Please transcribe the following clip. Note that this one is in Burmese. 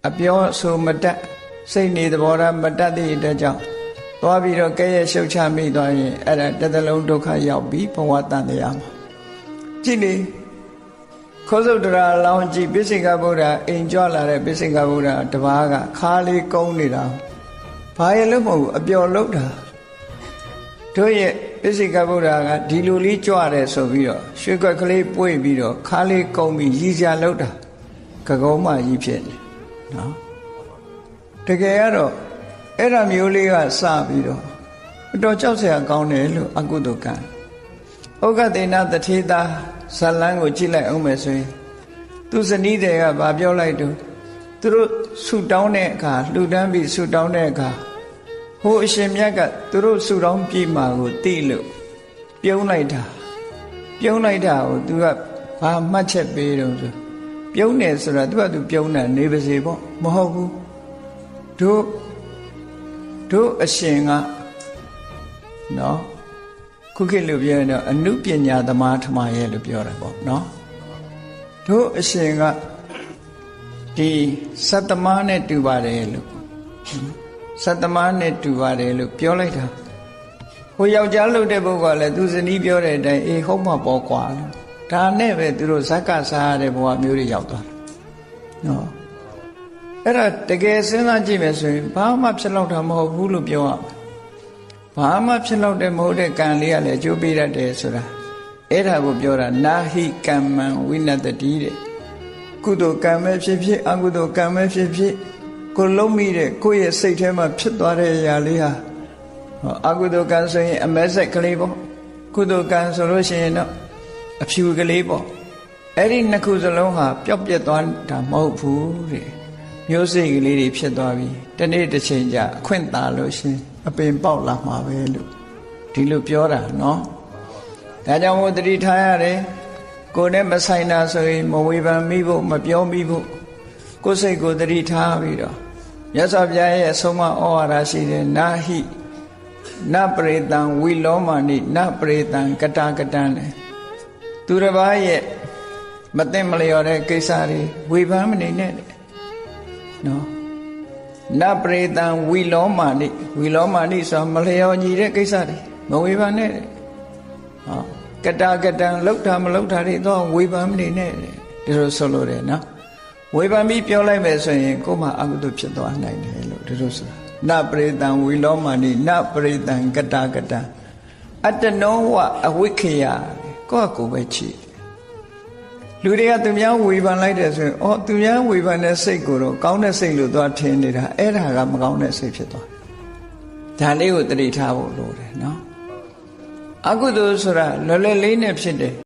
အပြောဆိုမတတ်စိတ်နေသဘောထားမတတ်တဲ့အတွက်ကြောင့်သွားပြီးတော့ကဲရဲ့ရှုပ်ချမိသွားရင်အဲ့ဒါတစ်သလုံးဒုက္ခရောက်ပြီးဘဝတန်တရားမှာကြည့်လေခောစုတ်တရာလောင်းကြည့်ပိစိကဗုဒ္ဓအိမ်ကြွလာတဲ့ပိစိကဗုဒ္ဓတပါးကခါလေးကုန်းနေတာဘာရဲ့လို့မဟုတ်ဘူးအပျော်လို့တာတို့ရဲ့ပိစိကဗုဒ္ဓကဒီလိုလေးကြွတယ်ဆိုပြီးတော့ရွှေကွက်ကလေးပွေ့ပြီးတော့ခါလေးကုန်းပြီးရည်စရာလို့တာကကုံးမကြီးဖြစ်နေနော်တကယ်ကတော့အဲ့ဒါမျိုးလေးကစပြီးတော့အတော်ကြောက်စရာကောင်းတယ်လို့အကုသိုလ်ကံဩဃတေနတထေသာဇလန်းကိုကြည့်လိုက်အောင်မယ်ဆိုရင်သူဇနီးတွေကဗာပြောလိုက်တော့သူတို့ဆူတောင်းတဲ့အခါလှူဒန်းပြီးဆူတောင်းတဲ့အခါဟိုအရှင်မြတ်ကသူတို့ဆူတောင်းပြေးမှာကိုသိလို့ပြုံးလိုက်တာကိုသူကဘာမှတ်ချက်ပေးတော့ဆိုပြုံးတယ်ဆိုတာသူကသူပြုံးတာနေပါစေပေါ့မဟုတ်ဘူးတို့အရှင်ကနော်ခုခေတ်လိုပြောရင်တော့အနုပညာသမားထမရဲ့လို့ပြောတာပေါ့နော်တို့အရှင်ကဒီစတ္တမနဲ့တူပါတယ်လို့စတ္တမနဲ့တူပါတယ်လို့ပြောလိုက်တာဟိုယောက်ျားလို့တဲ့ပုဂ္ဂိုလ်ကလည်းသူဇနီးပြောတဲ့အတိုင်းအေးဟုတ်မှာပေါ့ကွာဒါနဲ့ပဲသူတို့ဇက်ကစားရတဲ့ဘဝမျိုးတွေရောက်သွားတယ်နော်အဲ့ဒါတကယ်စဉ်းစားကြည့်မယ်ဆိုရင်ဘာမှဖြစ်လောက်တာမဟုတ်ဘူးလို့ပြောရမှာဘာမှဖြစ်လောက်တဲ့မဟုတ်တဲ့ကံလေးကလည်းအကျိုးပေးတတ်တယ်ဆိုတာအဲ့ဒါကိုပြောတာနာဟိကမ္မံဝိနတတိတဲ့ကုသိုလ်ကံပဲဖြစ်ဖြစ်အကုသိုလ်ကံပဲဖြစ်ဖြစ်ကိုလုံးမိတဲ့ကိုယ့်ရဲ့စိတ်ထဲမှာဖြစ်သွားတဲ့အရာလေးဟာအကုသိုလ်ကံဆိုရင်အမဲဆက်ကလေးပေါ့ကုသိုလ်ကံဆိုလို့ရှိရင်တော့အဖြူကလေးပေါ့အဲ့ဒီနှစ်ခုစလုံးဟာပျောက်ပြက်သွားတာမဟုတ်ဘူးတဲ့မျိုးစိတ်ကလေးတွေဖြစ်သွားပြီတနေ့တစ်ချိန်ကျအခွင့်သာလို့ရှင်အပင်ပေါက်လာမှာပဲလို့ဒီလိုပြောတာနော်ဒါကြောင့်မို့တတိထားရတယ်ကိုယ်နဲ့မဆိုင်တာဆိုရင်မဝေဖန်မိဖို့မပြောမိဖို့ကိုယ်စိတ်ကိုတတိထားပြီးတော့မြတ်စွာဘုရားရဲ့အဆုံးအမဩဝါဒရှိတယ်နာဟိနပရိတံဝိလောမာနိနပရိတံကတာကတံလေသူတစ်ပါးရဲ့မသိမလျော်တဲ့ကိစ္စတွေဝေဖန်မနေနဲ့နော်နပရိတံဝိလောမာနိဆိုမလျော်ညီတဲ့ကိစ္စတွေမဝေဖန်နဲ့ဟောကတာကတံလောက်တာမလောက်တာတွေတော့ဝေဖန်မနေနဲ့ဒီလိုဆိုလို့တယ်နော်ဝေဖန်ပြီးပြောလိုက်မယ်ဆိုရင်ကိုယ်မှအကုသိုလ်ဖြစ်သွားနိုင်တယ်လို့ဒီလိုဆိုတာနပရိတံဝိလောမာနိနပရိတံကတာကတံအတ္တနောဝအဝိခေယကိုယ့်ကိုယ်ပဲချီလူတွေကသူများဝေဖန်လိုက်တယ်ဆိုရင်သူများဝေဖန်တဲ့စိတ်ကိုတော့ကောင်းတဲ့စိတ်လို့သွားထင်နေတာအဲ့ဒါကမကောင်းတဲ့စိတ်ဖြစ်သွားတယ်ဒါလေးကိုသတိထားဖို့လိုတယ်နော်အကုသိုလ်ဆိုတာလွယ်လွယ်လေးနဲ့ဖြစ်တယ်